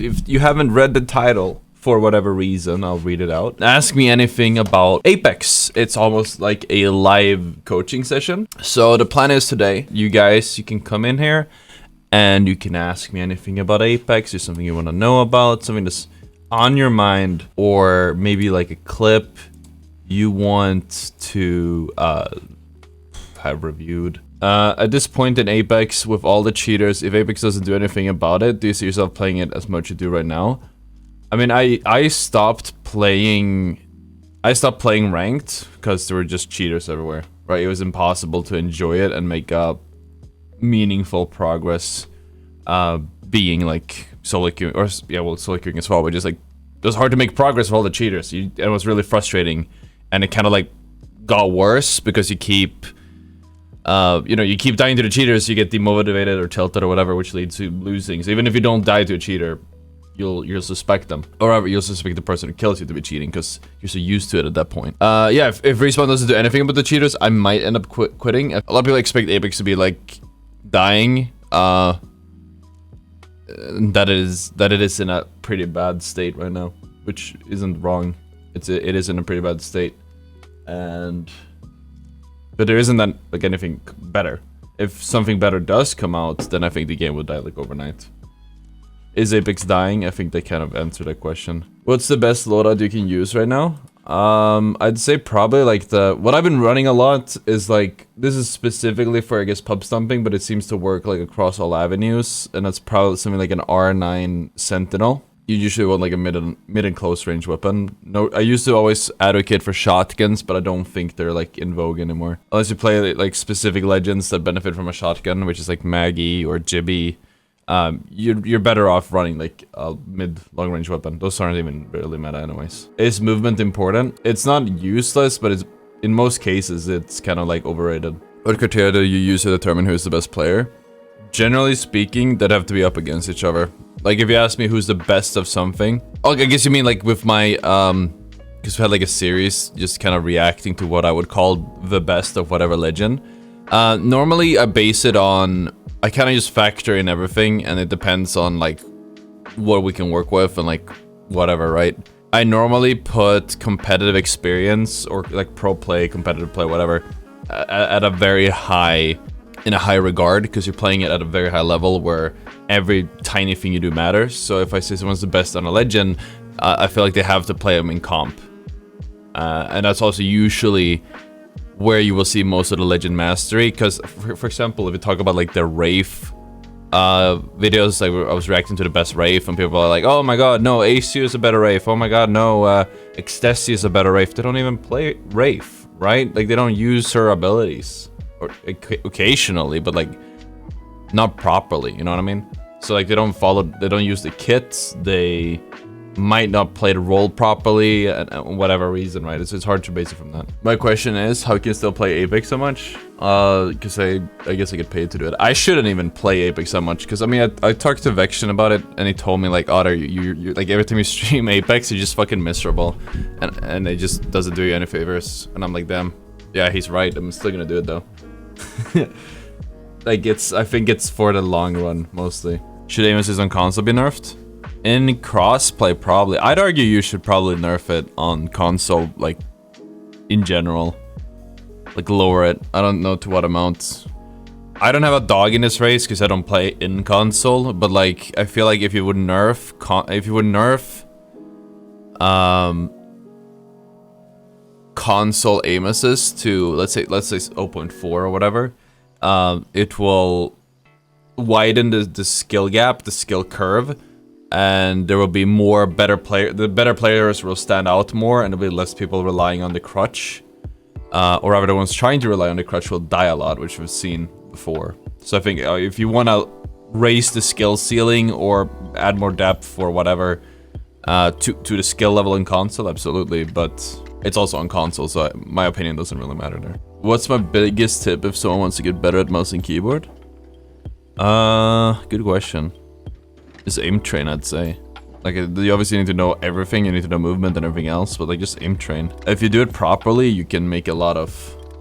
if you haven't read the title for whatever reason, I'll read it out. Ask me anything about Apex. It's almost like a live coaching session. So the plan is today, you guys, you can come in here and you can ask me anything about Apex. There's something you want to know about, something that's on your mind, or maybe like a clip you want to have reviewed. At this point in Apex, with all the cheaters, if Apex doesn't do anything about it, do you see yourself playing it as much as you do right now? I mean, I stopped playing ranked because there were just cheaters everywhere, right? It was impossible to enjoy it and make meaningful progress being like solo queuing, or yeah, well, solo queuing as well, but just like it was hard to make progress with all the cheaters. It was really frustrating, and it kind of like got worse because you keep you keep dying to the cheaters, you get demotivated or tilted or whatever, which leads to losing. So even if you don't die to a cheater, you'll suspect them, or you'll suspect the person who kills you to be cheating because you're so used to it at that point. Yeah, if Respawn doesn't do anything about the cheaters, I might end up quitting. A lot of people expect Apex to be like dying. That it is in a pretty bad state right now, which isn't wrong. It is in a pretty bad state, but there isn't that like anything better. If something better does come out, then I think the game would die like overnight. Is Apex dying? I think they kind of answered that question. What's the best loadout you can use right now? I'd say probably like what I've been running a lot is like, this is specifically for, I guess, pub stomping, but it seems to work like across all avenues, and that's probably something like an R9 Sentinel. You usually want like a mid and close range weapon. No, I used to always advocate for shotguns, but I don't think they're like in vogue anymore. Unless you play like specific legends that benefit from a shotgun, which is like Maggie or Jibby. You're better off running like a mid long range weapon. Those aren't even really meta anyways. Is movement important? It's not useless, but it's in most cases it's kind of like overrated. What criteria do you use to determine who's the best player? Generally speaking, they'd have to be up against each other. Like if you ask me who's the best of something, oh, I guess you mean like with my because we had like a series just kind of reacting to what I would call the best of whatever legend. Normally I base it on, I kind of just factor in everything, and it depends on like what we can work with and like whatever, right? I normally put competitive experience or like pro play, competitive play, whatever, at a very high, in a high regard, because you're playing it at a very high level where every tiny thing you do matters. So if I say someone's the best on a legend, I feel like they have to play them in comp. And that's also usually where you will see most of the legend mastery, because for example, if you talk about like the Wraith videos, like I was reacting to the best Wraith and people are like, oh my god, no, ACU is a better Wraith, oh my god, no, Ecstasy is a better Wraith. They don't even play Wraith, right? Like they don't use her abilities, or occasionally, but like not properly, you know what I mean? So like they don't use the kits, they might not play the role properly, and whatever reason, right? It's hard to base it from that. My question is, how can you still play Apex so much? Because I guess I get paid to do it. I shouldn't even play Apex so much, because I mean, I talked to Vection about it, and he told me like, Ottr, you like every time you stream Apex, you're just fucking miserable, and it just doesn't do you any favors. And I'm like, damn, yeah, he's right. I'm still gonna do it though. Like I think it's for the long run mostly. Should aim assist on console be nerfed? In crossplay, probably. I'd argue you should probably nerf it on console, like, in general. Like, lower it. I don't know to what amount. I don't have a dog in this race because I don't play in console, but, like, I feel like if you would nerf console aim assist to, let's say 0.4 or whatever, it will widen the skill gap, the skill curve, and there will be more the better players will stand out more, and there'll be less people relying on the crutch. Or rather, the ones trying to rely on the crutch will die a lot, which we've seen before. So I think if you want to raise the skill ceiling or add more depth or whatever to the skill level in console, absolutely, but it's also on console, so my opinion doesn't really matter there. What's my biggest tip if someone wants to get better at mouse and keyboard? Good question. Just aim train, I'd say. Like, you obviously need to know everything, you need to know movement and everything else, but like, just aim train. If you do it properly, you can make a lot of...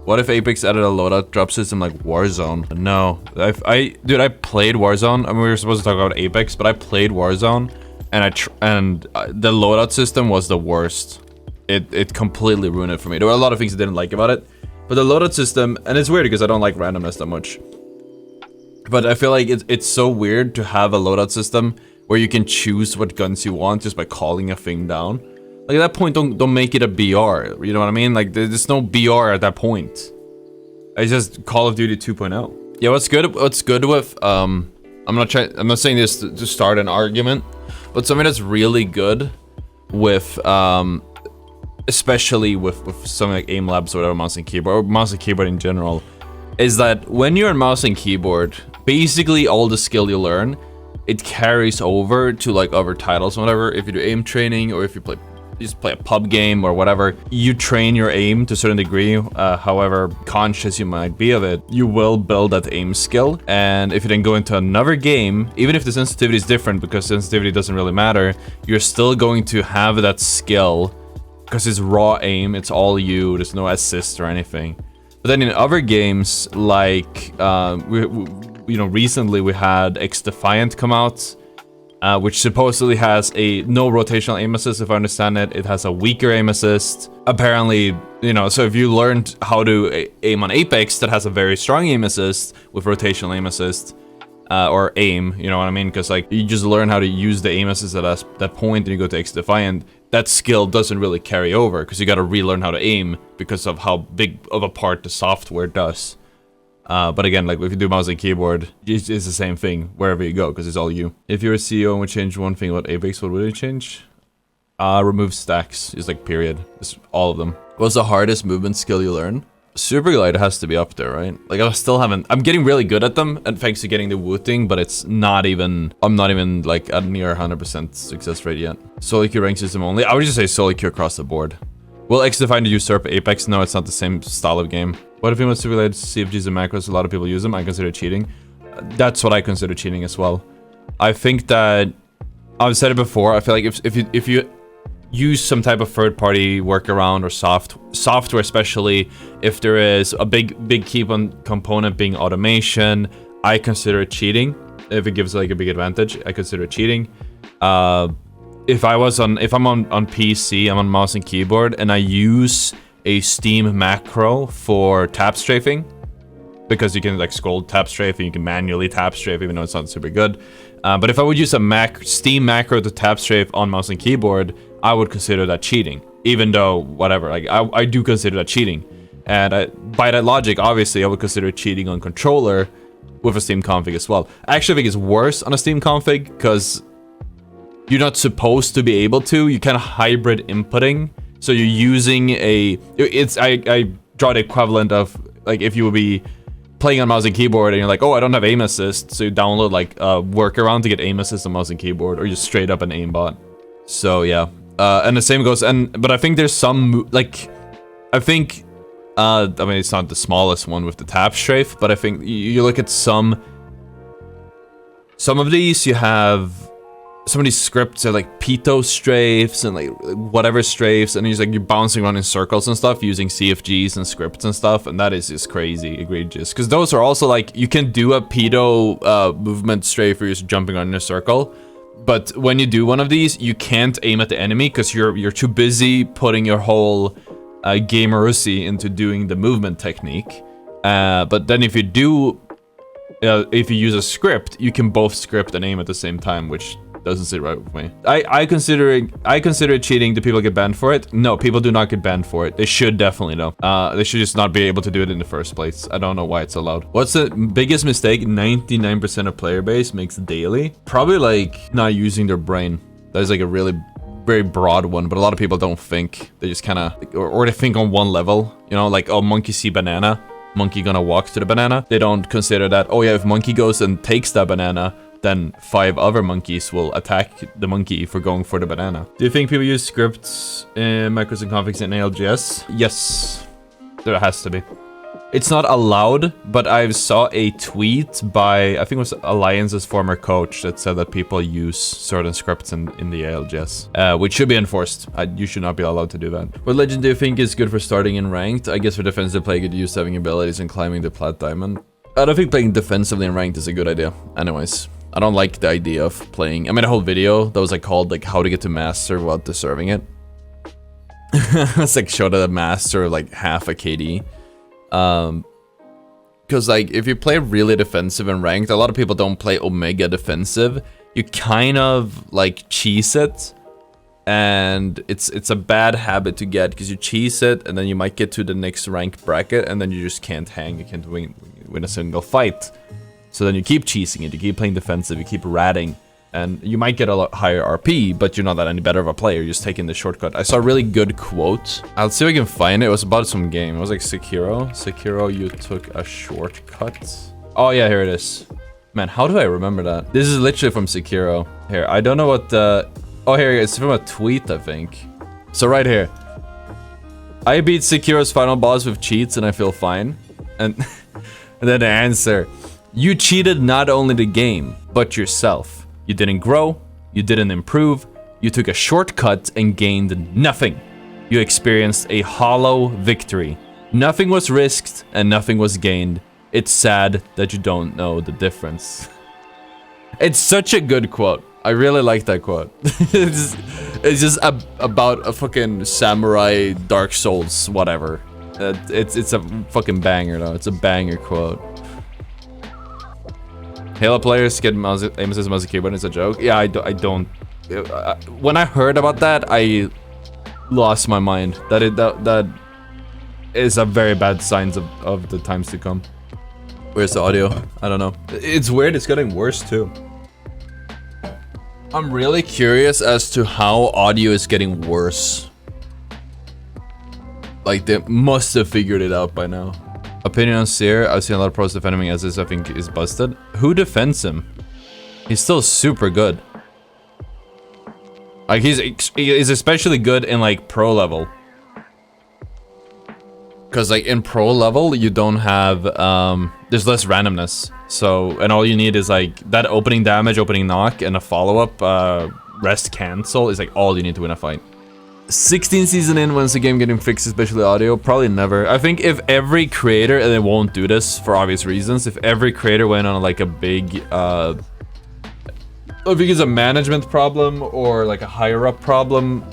What if Apex added a loadout drop system like Warzone? No. Dude, I played Warzone. I mean, we were supposed to talk about Apex, but I played Warzone, and the loadout system was the worst. It completely ruined it for me. There were a lot of things I didn't like about it, but the loadout system, and it's weird because I don't like randomness that much. But I feel like it's so weird to have a loadout system where you can choose what guns you want just by calling a thing down. Like at that point, don't make it a BR. You know what I mean? Like there's no BR at that point. It's just Call of Duty 2.0. Yeah, what's good with I'm not saying this to start an argument, but something that's really good with especially with something like aim labs or whatever, mouse and keyboard, or mouse and keyboard in general, is that when you're in mouse and keyboard, basically all the skill you learn, it carries over to like other titles or whatever. If you do aim training, or if you just play a pub game or whatever, you train your aim to a certain degree, however conscious you might be of it, you will build that aim skill. And if you then go into another game, even if the sensitivity is different, because sensitivity doesn't really matter, you're still going to have that skill because it's raw aim, it's all you, there's no assist or anything. But then in other games, like recently we had X-Defiant come out, which supposedly has a no rotational aim assist, if I understand it. It has a weaker aim assist. Apparently, so if you learned how to aim on Apex, that has a very strong aim assist with rotational aim assist, or aim, you know what I mean? Because like you just learn how to use the aim assist at that point, and you go to X-Defiant. That skill doesn't really carry over because you got to relearn how to aim because of how big of a part the software does. But again, like if you do mouse and keyboard, it's the same thing wherever you go because it's all you. If you're a CEO and would change one thing about Apex, what would it change? Remove stacks. Is like period. It's all of them. What's the hardest movement skill you learn? Super glide has to be up there, right? Like I'm getting really good at them, and thanks to getting the wooting, but I'm not even like at near 100% success rate yet. Solo queue rank system only. I would just say solo queue across the board. Will X-Defiant usurp Apex? No, it's not the same style of game. What if you want to relate CFGs and macros? A lot of people use them. I consider cheating. That's what I consider cheating as well. I think that I've said it before. I feel like if you use some type of third-party workaround or software, especially if there is a big key component being automation, I consider it cheating. If it gives like a big advantage, I consider it cheating. If I'm on PC, I'm on mouse and keyboard, and I use a Steam macro for tap strafing, because you can like scroll tap strafe and you can manually tap strafe even though it's not super good. But if I would use a Steam macro to tap strafe on mouse and keyboard, I would consider that cheating. Even though, whatever, like I do consider that cheating. And by that logic, obviously, I would consider cheating on controller with a Steam config as well. I actually think it's worse on a Steam config because you're not supposed to be able to. You kind of hybrid inputting. So you're using I draw the equivalent of like if you would be playing on mouse and keyboard and you're like, oh, I don't have aim assist, so you download like a workaround to get aim assist on mouse and keyboard, or just straight up an aimbot. So yeah, and the same goes, but I think there's some like, I mean it's not the smallest one with the tap strafe, but I think you look at some of these, you have some of these scripts are like Pito strafes and like whatever strafes, and you're bouncing around in circles and stuff using CFGs and scripts and stuff, and that is just crazy egregious. Because those are also like, you can do a Pito movement strafe where you're just jumping around in a circle, but when you do one of these, you can't aim at the enemy because you're too busy putting your whole gamerusi into doing the movement technique. But then if you use a script, you can both script and aim at the same time, which doesn't sit right with me. I consider it cheating. Do people get banned for it? No, people do not get banned for it. They should definitely though. They should just not be able to do it in the first place. I don't know why it's allowed. What's the biggest mistake 99% of player base makes daily? Probably like not using their brain. That is like a really very broad one, but a lot of people don't think. They just kind of, or they think on one level, you know, like, oh, monkey see banana, monkey gonna walk to the banana. They don't consider that, oh yeah, if monkey goes and takes that banana, then 5 other monkeys will attack the monkey for going for the banana. Do you think people use scripts in macros and configs in ALGS? Yes, there has to be. It's not allowed, but I saw a tweet by, I think it was Alliance's former coach, that said that people use certain scripts in the ALGS, which should be enforced. You should not be allowed to do that. What legend do you think is good for starting in ranked? I guess for defensive play, you could use having abilities and climbing the plat diamond. I don't think playing defensively in ranked is a good idea. Anyways. I don't like the idea of playing. I made a whole video that was like called like how to get to master without deserving it. It's like showed a master like half a KD. Because like if you play really defensive and ranked, a lot of people don't play Omega defensive. You kind of like cheese it, and it's a bad habit to get because you cheese it and then you might get to the next rank bracket and then you just can't hang. You can't win a single fight. So then you keep cheesing it, you keep playing defensive, you keep ratting, and you might get a lot higher RP, but you're not that any better of a player. You're just taking the shortcut. I saw a really good quote. I'll see if I can find it. It was about some game. It was like Sekiro. Sekiro, you took a shortcut. Oh yeah, here it is. Man, how do I remember that? This is literally from Sekiro. Here, I don't know what the... Oh, here, it's from a tweet, I think. So right here. I beat Sekiro's final boss with cheats and I feel fine. And, and then the answer. You cheated not only the game, but yourself. You didn't grow, you didn't improve, you took a shortcut and gained nothing. You experienced a hollow victory. Nothing was risked and nothing was gained. It's sad that you don't know the difference. It's such a good quote. I really like that quote. It's just about a fucking samurai, Dark Souls, whatever. It's a fucking banger though. It's a banger quote. Halo players get aim assist mouse and keyboard. It's a joke. Yeah, I don't. When I heard about that, I lost my mind. That is a very bad sign of the times to come. Where's the audio? I don't know. It's weird. It's getting worse too. I'm really curious as to how audio is getting worse. Like they must have figured it out by now. Opinion on Seer, I've seen a lot of pros defending him as this, I think is busted. Who defends him? He's still super good. Like he's especially good in like pro level. Cause like in pro level you don't have there's less randomness. So and all you need is like that opening damage, opening knock, and a follow-up rest cancel is like all you need to win a fight. 16 season in, when's the game getting fixed, especially audio? Probably never. I think if every creator, and they won't do this for obvious reasons, if every creator went on like a big, I think it's a management problem or like a higher up problem,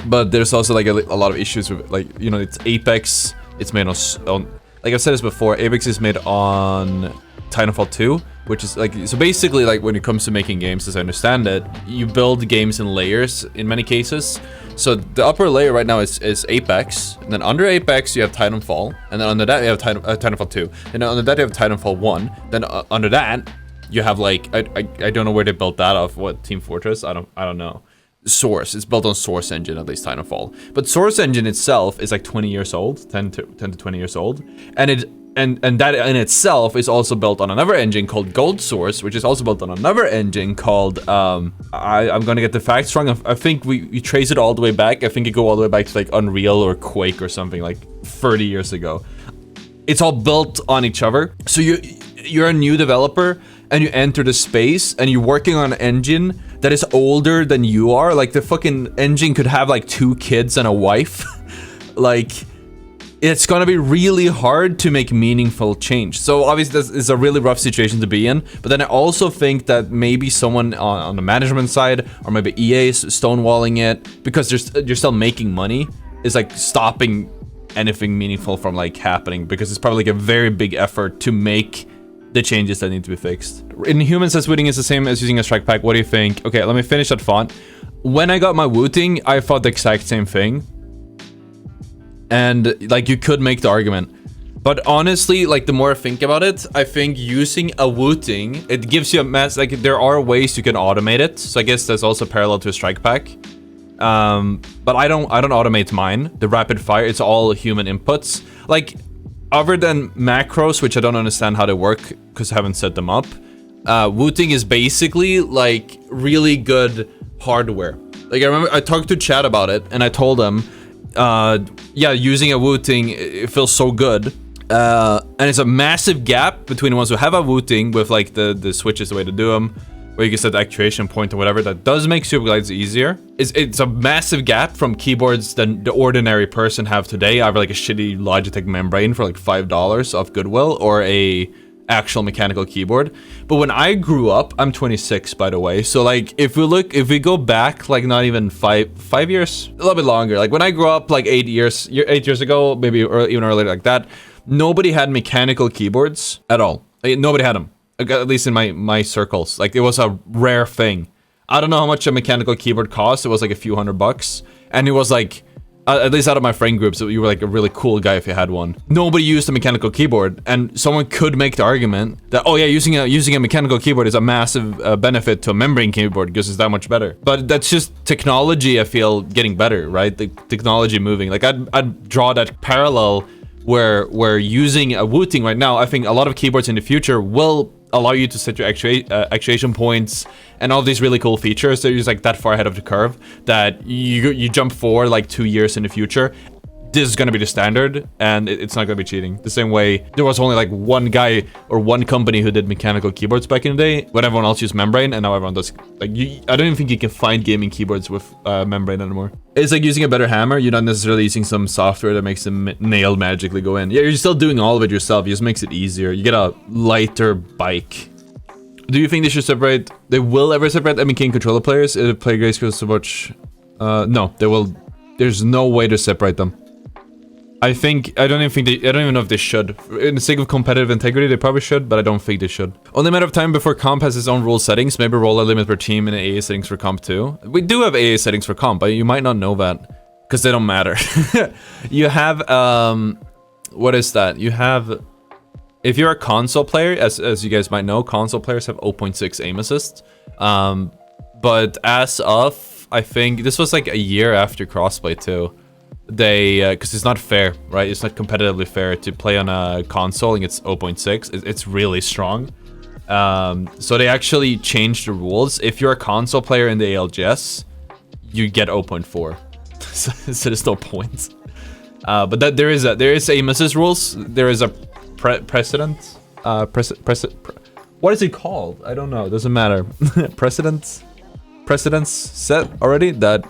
but there's also like a lot of issues with like, you know, it's Apex, it's made on like I've said this before, Apex is made on Titanfall 2, which is like, so basically like when it comes to making games, as I understand it, you build games in layers in many cases. So the upper layer right now is Apex, and then under Apex you have Titanfall, and then under that you have Titanfall 2, and then under that you have Titanfall 1, then under that you have like, I don't know where they built that off, what, Team Fortress? I don't know. Source, it's built on Source Engine, at least Titanfall. But Source Engine itself is like 20 years old, 10 to 20 years old, and that in itself is also built on another engine called Gold Source, which is also built on another engine called, I'm gonna get the facts wrong, I think we trace it all the way back, I think it go all the way back to like Unreal or Quake or something like 30 years ago. It's all built on each other, so you're a new developer, and you enter the space, and you're working on an engine that is older than you are, like the fucking engine could have like 2 kids and a wife. Like, it's gonna be really hard to make meaningful change. So obviously this is a really rough situation to be in, but then I also think that maybe someone on the management side, or maybe EA is stonewalling it, because you're still making money, is like stopping anything meaningful from like happening, because it's probably like a very big effort to make the changes that need to be fixed. In Humans says winning is the same as using a strike pack. What do you think? Okay, let me finish that font. When I got my Wooting, I thought the exact same thing. And like you could make the argument. But honestly, like the more I think about it, I think using a Wooting, it gives you a mess. Like there are ways you can automate it. So I guess that's also parallel to a strike pack. But I don't automate mine. The rapid fire, it's all human inputs. Like, other than macros, which I don't understand how they work because I haven't set them up, Wooting is basically like really good hardware. Like I remember I talked to Chad about it and I told them, yeah, using a Wooting, it feels so good. And it's a massive gap between the ones who have a Wooting with like the switches, the way to do them, where you can set the actuation point or whatever. That does make super glides easier. It's a massive gap from keyboards that the ordinary person have today. Either like a shitty Logitech membrane for like $5 off Goodwill, or a actual mechanical keyboard. But when I grew up, I'm 26 by the way, so like if we go back like not even five years, a little bit longer, like when I grew up like 8 years ago, maybe even earlier like that, nobody had mechanical keyboards at all. Like, nobody had them, at least in my circles. Like it was a rare thing. I don't know how much a mechanical keyboard cost. It was like a few $100, and it was like, at least out of my friend groups, you were like a really cool guy if you had one. Nobody used a mechanical keyboard, and someone could make the argument that, oh yeah, using a mechanical keyboard is a massive benefit to a membrane keyboard because it's that much better. But that's just technology, I feel, getting better, right? The technology moving. Like I'd draw that parallel where using a Wooting right now, I think a lot of keyboards in the future will allow you to set your actuation points and all these really cool features. They're just like that far ahead of the curve that you jump forward like 2 years in the future. This is gonna be the standard, and it's not gonna be cheating. The same way there was only like one guy or one company who did mechanical keyboards back in the day when everyone else used membrane, and now everyone does. Like I don't even think you can find gaming keyboards with membrane anymore. It's like using a better hammer. You're not necessarily using some software that makes the nail magically go in. Yeah, you're still doing all of it yourself. It just makes it easier. You get a lighter bike. Do you think they should separate? They will ever separate MK and controller players if they play Grayscale so much? No, they will. There's no way to separate them. I don't even know if they should. In the sake of competitive integrity, they probably should, but I don't think they should. Only a matter of time before comp has its own rule settings. Maybe roll a limit per team and AA settings for comp too. We do have AA settings for comp, but you might not know that because they don't matter. You have what is that? You have, if you're a console player, as you guys might know, console players have 0.6 aim assist. But as of, I think this was like a year after crossplay too. They, because it's not fair, right? It's not competitively fair to play on a console and it's 0.6. It's really strong. So they actually changed the rules. If you're a console player in the ALGS, you get 0.4. So there's no points. But that there is aim assist rules. There is a precedent. What is it called? I don't know. It doesn't matter. Precedents set already that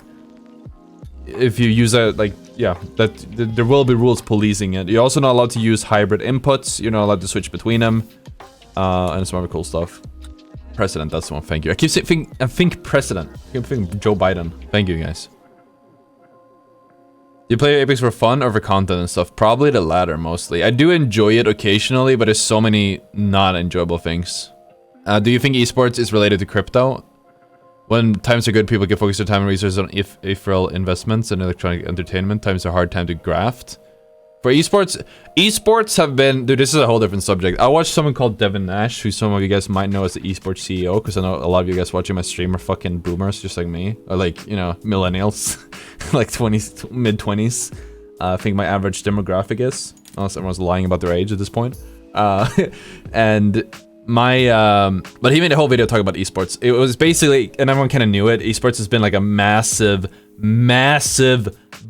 if you use a, like, yeah, that there will be rules policing it. You're also not allowed to use hybrid inputs. You're not allowed to switch between them, and some other cool stuff. Precedent, that's the one. Thank you. I keep saying think precedent. I keep thinking Joe Biden. Thank you, guys. You play Apex for fun or for content and stuff? Probably the latter, mostly. I do enjoy it occasionally, but there's so many not enjoyable things. Do you think esports is related to crypto? When times are good, people can focus their time and resources on ephemeral investments and electronic entertainment. Times are hard time to graft. For esports have been... Dude, this is a whole different subject. I watched someone called Devin Nash, who some of you guys might know as the esports CEO, because I know a lot of you guys watching my stream are fucking boomers, just like me. Or like, you know, millennials. Like 20s, mid-20s. I think my average demographic is. Unless everyone's lying about their age at this point. And... but he made a whole video talking about esports. It was basically, and everyone kind of knew it, esports has been like a massive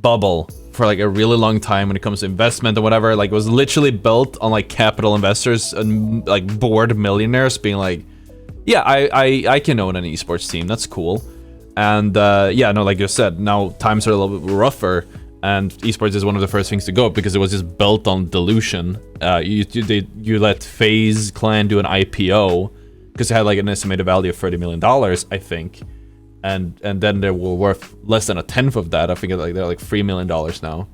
bubble for like a really long time when it comes to investment and whatever. Like it was literally built on like capital investors and like bored millionaires being like, yeah, I can own an esports team, that's cool. And yeah, no, like you said, now times are a little bit rougher. And esports is one of the first things to go up because it was just built on dilution. You let FaZe Clan do an IPO because it had like an estimated value of $30 million, I think, and then they were worth less than a tenth of that. I think they're like $3 million now,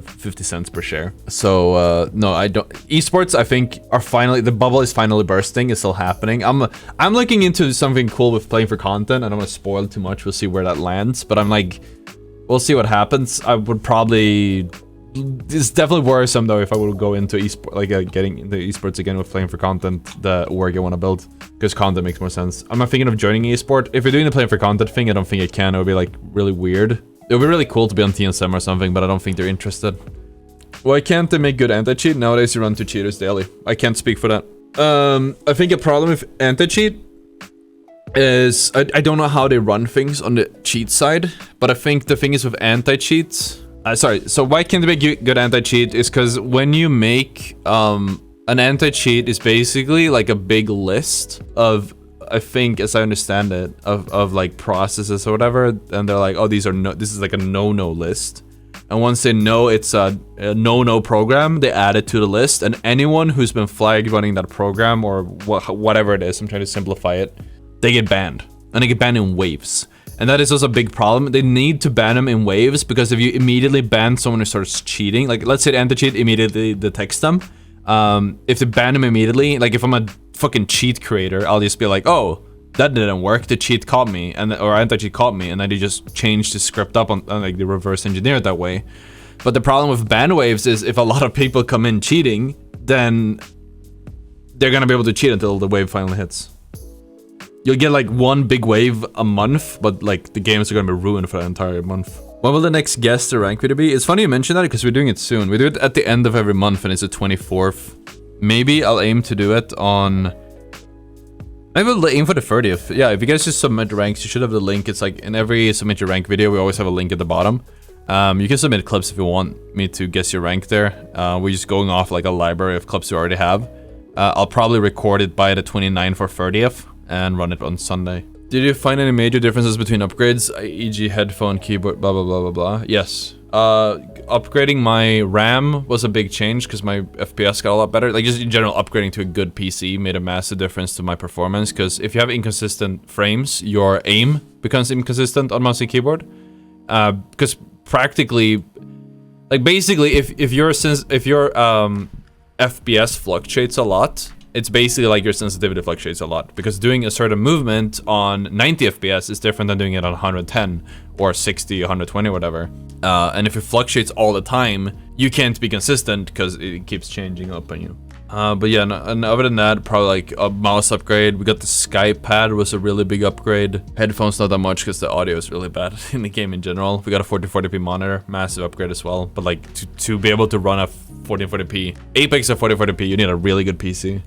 50 cents per share. So no, I don't. Esports, I think, are finally, the bubble is finally bursting. It's still happening. I'm looking into something cool with playing for content. I don't want to spoil too much. We'll see where that lands. But I'm like, we'll see what happens. I would probably... It's definitely worrisome though if I would go into esports, like getting into esports again with playing for content, the org I want to build, because content makes more sense. I'm not thinking of joining esport. If you're doing the playing for content thing, I don't think it can. It would be like really weird. It would be really cool to be on TNSM or something, but I don't think they're interested. Why can't they make good anti-cheat? Nowadays you run to cheaters daily. I can't speak for that. I think a problem with anti-cheat is I don't know how they run things on the cheat side, but I think the thing is with anti-cheats, so why can't they make good anti-cheat is because when you make an anti-cheat is basically like a big list of, I think as I understand it, of like processes or whatever, and they're like, oh, this is like a no-no list, and And once they know it's a no program, they add it to the list. And anyone who's been flagged running that program or whatever it is, I'm trying to simplify it, they get banned. And they get banned in waves. And that is also a big problem. They need to ban them in waves, because if you immediately ban someone who starts cheating, like let's say they anti-cheat, immediately detects them. If they ban them immediately, like if I'm a fucking cheat creator, I'll just be like, oh, that didn't work, the cheat caught me, or anti-cheat caught me, and then they just change the script up on like the reverse engineer it that way. But the problem with ban waves is if a lot of people come in cheating, then they're gonna be able to cheat until the wave finally hits. You'll get like one big wave a month, but like the games are gonna be ruined for the entire month. When will the next guest or rank video be? It's funny you mention that because we're doing it soon. We do it at the end of every month and it's the 24th. Maybe I'll aim to do it on... Maybe we'll aim for the 30th. Yeah, if you guys just submit ranks, you should have the link. It's like in every submit your rank video, we always have a link at the bottom. You can submit clips if you want me to guess your rank there. We're just going off like a library of clips you already have. I'll probably record it by the 29th or 30th and run it on Sunday. Did you find any major differences between upgrades, e.g. headphone, keyboard, blah, blah, blah, blah, blah? Yes. Upgrading my RAM was a big change because my FPS got a lot better. Like just in general, upgrading to a good PC made a massive difference to my performance, because if you have inconsistent frames, your aim becomes inconsistent on mouse and keyboard. Because practically, like basically, if your FPS fluctuates a lot, it's basically like your sensitivity fluctuates a lot, because doing a certain movement on 90 FPS is different than doing it on 110 or 60, 120, whatever. And if it fluctuates all the time, you can't be consistent because it keeps changing up on you. But yeah, and other than that, probably like a mouse upgrade. We got the Skype pad, was a really big upgrade. Headphones not that much because the audio is really bad in the game in general. We got a 1440p monitor, massive upgrade as well. But like to be able to run a 1440p, Apex at 1440p, you need a really good PC.